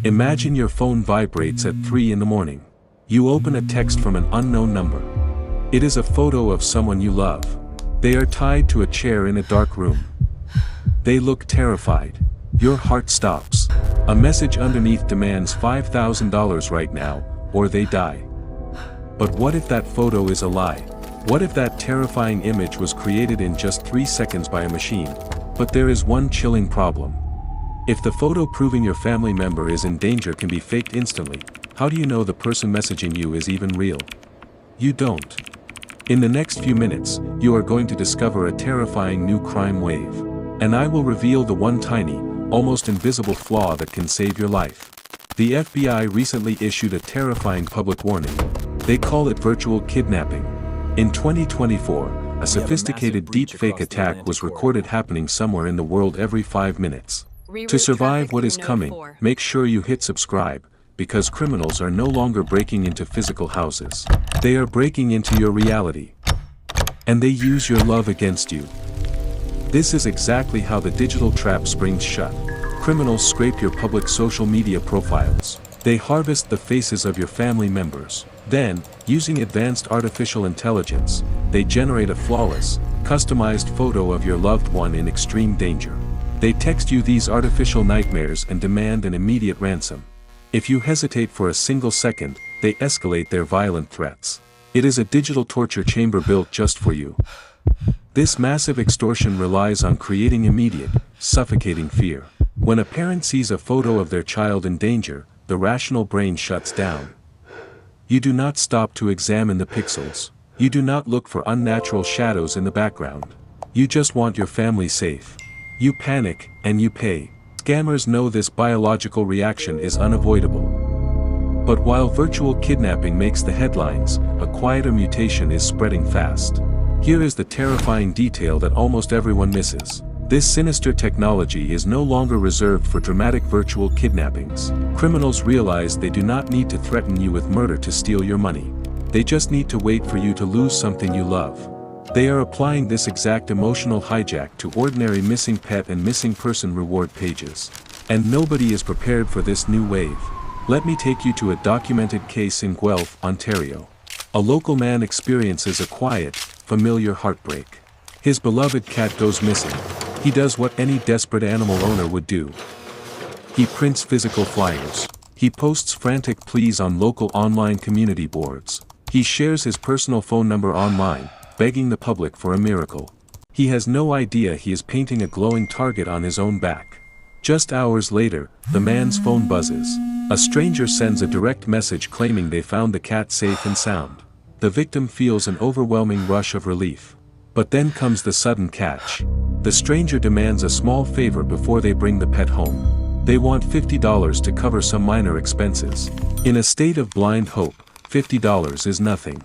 Imagine your phone vibrates at 3 in the morning. You open a text from an unknown number. It is a photo of someone you love. They are tied to a chair in a dark room. They look terrified. Your heart stops. A message underneath demands $5,000 right now, or they die. But what if that photo is a lie? What if that terrifying image was created in just 3 seconds by a machine? But there is one chilling problem. If the photo proving your family member is in danger can be faked instantly, how do you know the person messaging you is even real? You don't. In the next few minutes, you are going to discover a terrifying new crime wave. And I will reveal the one tiny, almost invisible flaw that can save your life. The FBI recently issued a terrifying public warning. They call it virtual kidnapping. In 2024, a sophisticated deepfake attack was recorded happening somewhere in the world every 5 minutes. To survive what is coming, make sure you hit subscribe, because criminals are no longer breaking into physical houses. They are breaking into your reality. And they use your love against you. This is exactly how the digital trap springs shut. Criminals scrape your public social media profiles. They harvest the faces of your family members. Then, using advanced artificial intelligence, they generate a flawless, customized photo of your loved one in extreme danger. They text you these artificial nightmares and demand an immediate ransom. If you hesitate for a single second, they escalate their violent threats. It is a digital torture chamber built just for you. This massive extortion relies on creating immediate, suffocating fear. When a parent sees a photo of their child in danger, the rational brain shuts down. You do not stop to examine the pixels. You do not look for unnatural shadows in the background. You just want your family safe. You panic, and you pay. Scammers know this biological reaction is unavoidable. But while virtual kidnapping makes the headlines, a quieter mutation is spreading fast. Here is the terrifying detail that almost everyone misses. This sinister technology is no longer reserved for dramatic virtual kidnappings. Criminals realize they do not need to threaten you with murder to steal your money. They just need to wait for you to lose something you love. They are applying this exact emotional hijack to ordinary missing pet and missing person reward pages. And nobody is prepared for this new wave. Let me take you to a documented case in Guelph, Ontario. A local man experiences a quiet, familiar heartbreak. His beloved cat goes missing. He does what any desperate animal owner would do. He prints physical flyers. He posts frantic pleas on local online community boards. He shares his personal phone number online, begging the public for a miracle. He has no idea he is painting a glowing target on his own back. Just hours later, the man's phone buzzes. A stranger sends a direct message claiming they found the cat safe and sound. The victim feels an overwhelming rush of relief. But then comes the sudden catch. The stranger demands a small favor before they bring the pet home. They want $50 to cover some minor expenses. In a state of blind hope, $50 is nothing.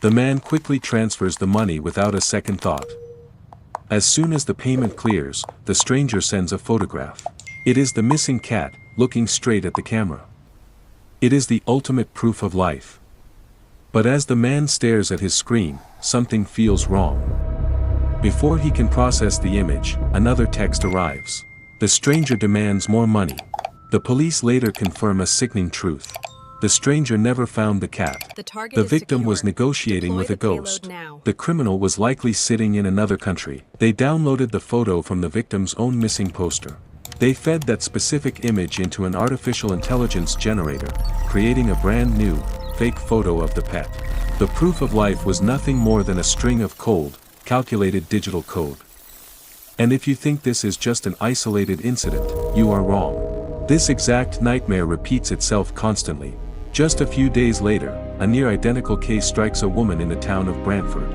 The man quickly transfers the money without a second thought. As soon as the payment clears, the stranger sends a photograph. It is the missing cat, looking straight at the camera. It is the ultimate proof of life. But as the man stares at his screen, something feels wrong. Before he can process the image, another text arrives. The stranger demands more money. The police later confirm a sickening truth. The stranger never found the cat. The victim was negotiating with a ghost. The criminal was likely sitting in another country. They downloaded the photo from the victim's own missing poster. They fed that specific image into an artificial intelligence generator, creating a brand new, fake photo of the pet. The proof of life was nothing more than a string of cold, calculated digital code. And if you think this is just an isolated incident, you are wrong. This exact nightmare repeats itself constantly. Just a few days later, a near-identical case strikes a woman in the town of Brantford.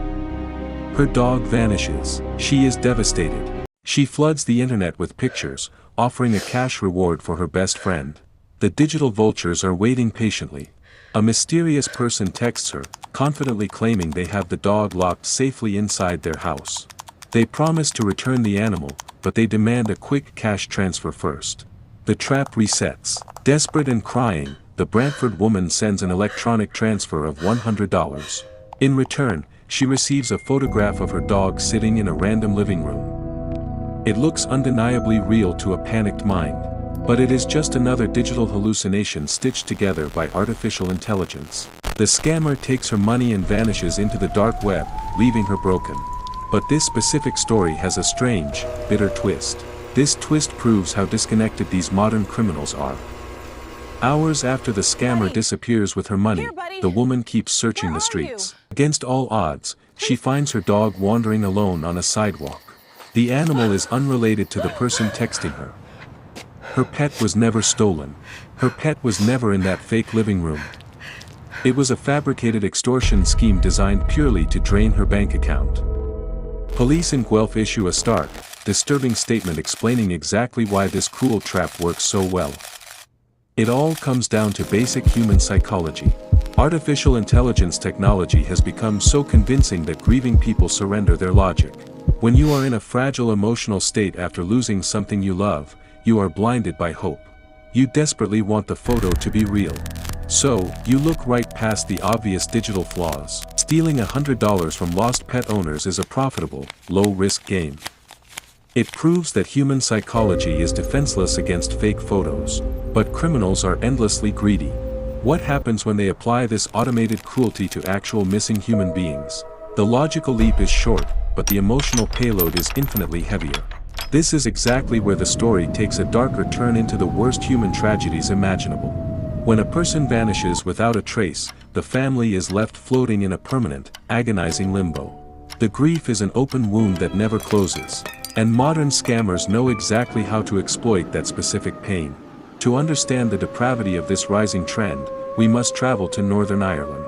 Her dog vanishes. She is devastated. She floods the internet with pictures, offering a cash reward for her best friend. The digital vultures are waiting patiently. A mysterious person texts her, confidently claiming they have the dog locked safely inside their house. They promise to return the animal, but they demand a quick cash transfer first. The trap resets. Desperate and crying, the Brantford woman sends an electronic transfer of $100. In return, she receives a photograph of her dog sitting in a random living room. It looks undeniably real to a panicked mind. But it is just another digital hallucination stitched together by artificial intelligence. The scammer takes her money and vanishes into the dark web, leaving her broken. But this specific story has a strange, bitter twist. This twist proves how disconnected these modern criminals are. Hours after the scammer disappears with her money, the woman keeps searching the streets. Against all odds, she finds her dog wandering alone on a sidewalk. The animal is unrelated to the person texting her. Her pet was never stolen. Her pet was never in that fake living room. It was a fabricated extortion scheme designed purely to drain her bank account. Police in Guelph issue a stark, disturbing statement explaining exactly why this cruel trap works so well. It all comes down to basic human psychology. Artificial intelligence technology has become so convincing that grieving people surrender their logic. When you are in a fragile emotional state after losing something you love, you are blinded by hope. You desperately want the photo to be real. So, you look right past the obvious digital flaws. Stealing $100 from lost pet owners is a profitable, low-risk game. It proves that human psychology is defenseless against fake photos. But criminals are endlessly greedy. What happens when they apply this automated cruelty to actual missing human beings? The logical leap is short, but the emotional payload is infinitely heavier. This is exactly where the story takes a darker turn into the worst human tragedies imaginable. When a person vanishes without a trace, the family is left floating in a permanent, agonizing limbo. The grief is an open wound that never closes. And modern scammers know exactly how to exploit that specific pain. To understand the depravity of this rising trend, we must travel to Northern Ireland.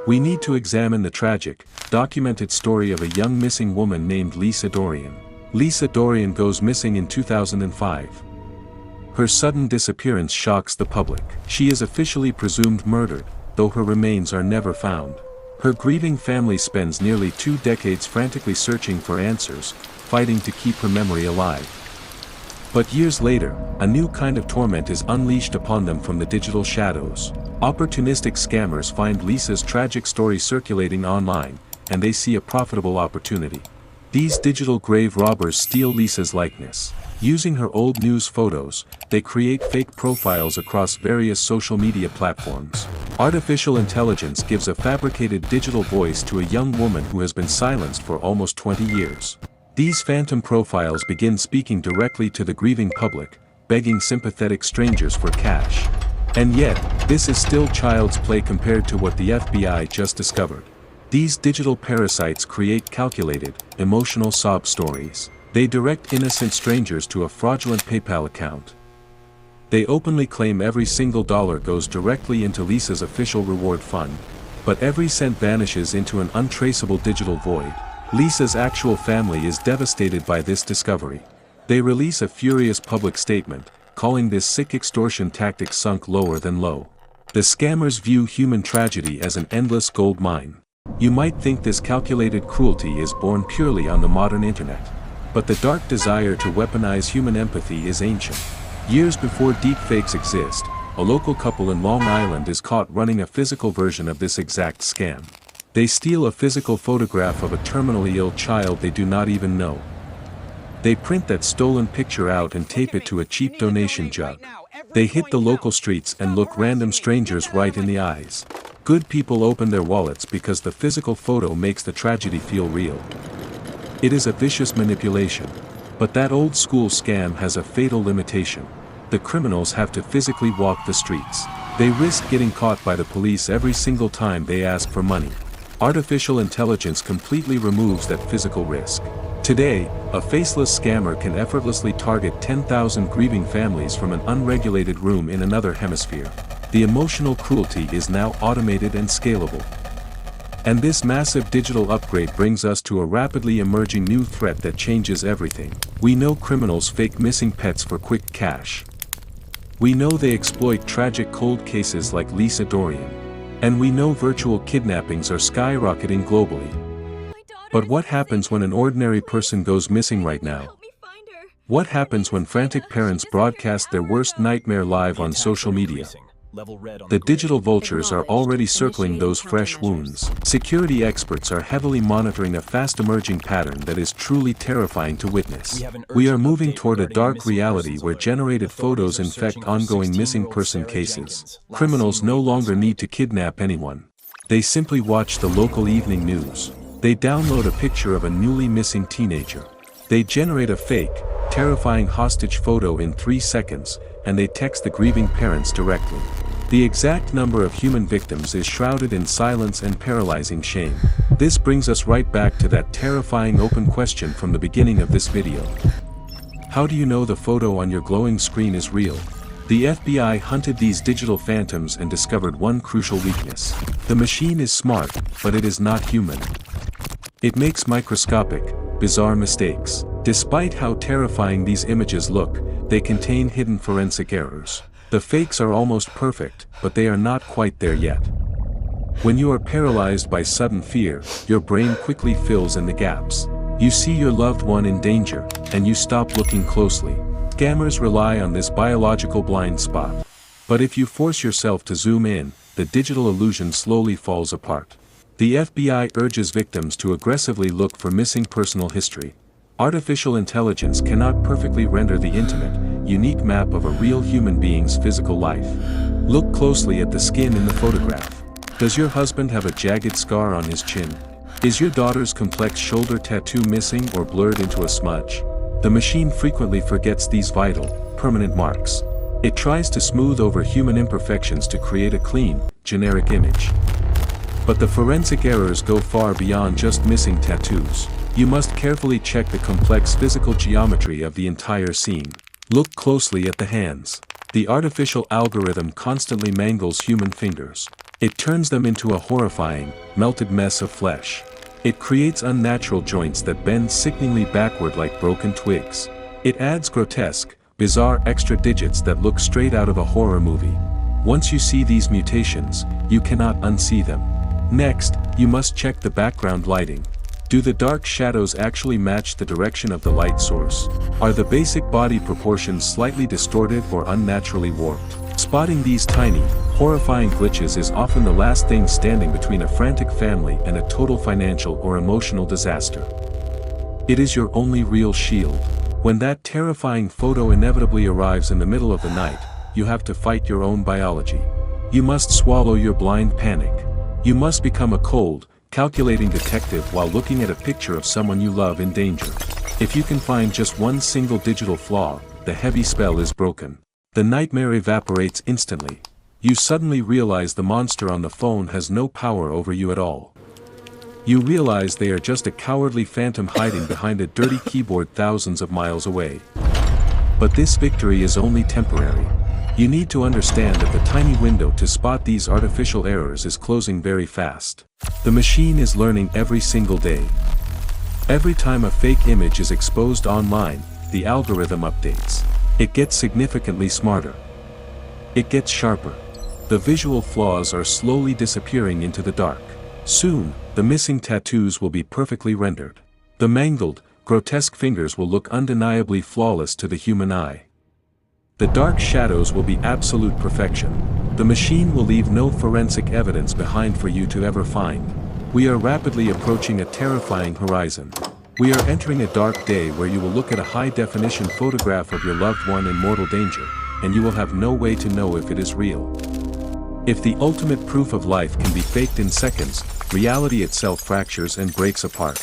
We need to examine the tragic, documented story of a young missing woman named Lisa Dorrian. Lisa Dorrian goes missing in 2005. Her sudden disappearance shocks the public. She is officially presumed murdered, though her remains are never found. Her grieving family spends nearly 2 decades frantically searching for answers, fighting to keep her memory alive. But years later, a new kind of torment is unleashed upon them from the digital shadows. Opportunistic scammers find Lisa's tragic story circulating online, and they see a profitable opportunity. These digital grave robbers steal Lisa's likeness. Using her old news photos, they create fake profiles across various social media platforms. Artificial intelligence gives a fabricated digital voice to a young woman who has been silenced for almost 20 years. These phantom profiles begin speaking directly to the grieving public, begging sympathetic strangers for cash. And yet, this is still child's play compared to what the FBI just discovered. These digital parasites create calculated, emotional sob stories. They direct innocent strangers to a fraudulent PayPal account. They openly claim every single dollar goes directly into Lisa's official reward fund, but every cent vanishes into an untraceable digital void. Lisa's actual family is devastated by this discovery. They release a furious public statement, calling this sick extortion tactic sunk lower than low. The scammers view human tragedy as an endless gold mine. You might think this calculated cruelty is born purely on the modern internet. But the dark desire to weaponize human empathy is ancient. Years before deepfakes exist, a local couple in Long Island is caught running a physical version of this exact scam. They steal a physical photograph of a terminally ill child they do not even know. They print that stolen picture out and tape it to a cheap donation jug. They hit the local streets and look random strangers right in the eyes. Good people open their wallets because the physical photo makes the tragedy feel real. It is a vicious manipulation. But that old school scam has a fatal limitation. The criminals have to physically walk the streets. They risk getting caught by the police every single time they ask for money. Artificial intelligence completely removes that physical risk. Today, a faceless scammer can effortlessly target 10,000 grieving families from an unregulated room in another hemisphere. The emotional cruelty is now automated and scalable. And this massive digital upgrade brings us to a rapidly emerging new threat that changes everything. We know criminals fake missing pets for quick cash. We know they exploit tragic cold cases like Lisa Dorrian. And we know virtual kidnappings are skyrocketing globally. But what happens when an ordinary person goes missing right now? What happens when frantic parents broadcast their worst nightmare live on social media? The digital vultures are already circling those fresh wounds. Security experts are heavily monitoring a fast-emerging pattern that is truly terrifying to witness. We are moving toward a dark reality where generated photos infect ongoing missing person cases. Criminals no longer need to kidnap anyone. They simply watch the local evening news. They download a picture of a newly missing teenager. They generate a fake, terrifying hostage photo in 3 seconds, and they text the grieving parents directly. The exact number of human victims is shrouded in silence and paralyzing shame. This brings us right back to that terrifying open question from the beginning of this video. How do you know the photo on your glowing screen is real? The FBI hunted these digital phantoms and discovered one crucial weakness. The machine is smart, but it is not human. It makes microscopic, bizarre mistakes. Despite how terrifying these images look, they contain hidden forensic errors. The fakes are almost perfect, but they are not quite there yet. When you are paralyzed by sudden fear, your brain quickly fills in the gaps. You see your loved one in danger, and you stop looking closely. Scammers rely on this biological blind spot. But if you force yourself to zoom in, the digital illusion slowly falls apart. The FBI urges victims to aggressively look for missing personal history. Artificial intelligence cannot perfectly render the intimate, unique map of a real human being's physical life. Look closely at the skin in the photograph. Does your husband have a jagged scar on his chin? Is your daughter's complex shoulder tattoo missing or blurred into a smudge? The machine frequently forgets these vital, permanent marks. It tries to smooth over human imperfections to create a clean, generic image. But the forensic errors go far beyond just missing tattoos. You must carefully check the complex physical geometry of the entire scene. Look closely at the hands. The artificial algorithm constantly mangles human fingers. It turns them into a horrifying, melted mess of flesh. It creates unnatural joints that bend sickeningly backward like broken twigs. It adds grotesque, bizarre extra digits that look straight out of a horror movie. Once you see these mutations, you cannot unsee them. Next, you must check the background lighting. Do the dark shadows actually match the direction of the light source? Are the basic body proportions slightly distorted or unnaturally warped? Spotting these tiny, horrifying glitches is often the last thing standing between a frantic family and a total financial or emotional disaster. It is your only real shield. When that terrifying photo inevitably arrives in the middle of the night, you have to fight your own biology. You must swallow your blind panic. You must become a cold, calculating detective while looking at a picture of someone you love in danger. If you can find just one single digital flaw, the heavy spell is broken. The nightmare evaporates instantly. You suddenly realize the monster on the phone has no power over you at all. You realize they are just a cowardly phantom hiding behind a dirty keyboard thousands of miles away. But this victory is only temporary. You need to understand that the tiny window to spot these artificial errors is closing very fast. The machine is learning every single day. Every time a fake image is exposed online, the algorithm updates. It gets significantly smarter. It gets sharper. The visual flaws are slowly disappearing into the dark. Soon, the missing tattoos will be perfectly rendered. The mangled, grotesque fingers will look undeniably flawless to the human eye. The dark shadows will be absolute perfection. The machine will leave no forensic evidence behind for you to ever find. We are rapidly approaching a terrifying horizon. We are entering a dark day where you will look at a high-definition photograph of your loved one in mortal danger, and you will have no way to know if it is real. If the ultimate proof of life can be faked in seconds, reality itself fractures and breaks apart.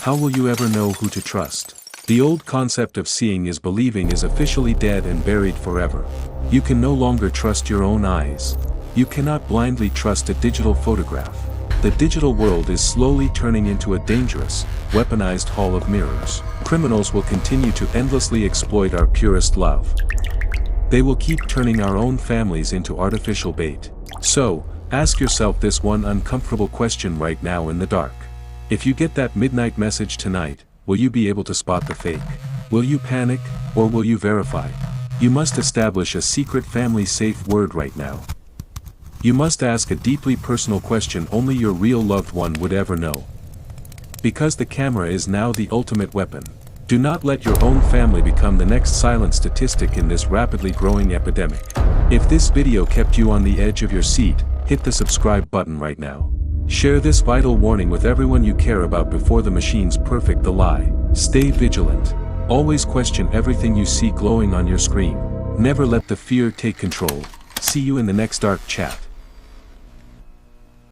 How will you ever know who to trust? The old concept of seeing is believing is officially dead and buried forever. You can no longer trust your own eyes. You cannot blindly trust a digital photograph. The digital world is slowly turning into a dangerous, weaponized hall of mirrors. Criminals will continue to endlessly exploit our purest love. They will keep turning our own families into artificial bait. So, ask yourself this one uncomfortable question right now in the dark. If you get that midnight message tonight, will you be able to spot the fake? Will you panic, or will you verify? You must establish a secret family-safe word right now. You must ask a deeply personal question only your real loved one would ever know. Because the camera is now the ultimate weapon. Do not let your own family become the next silent statistic in this rapidly growing epidemic. If this video kept you on the edge of your seat, hit the subscribe button right now. Share this vital warning with everyone you care about before the machines perfect the lie. Stay vigilant. Always question everything you see glowing on your screen. Never let the fear take control. See you in the next dark chat.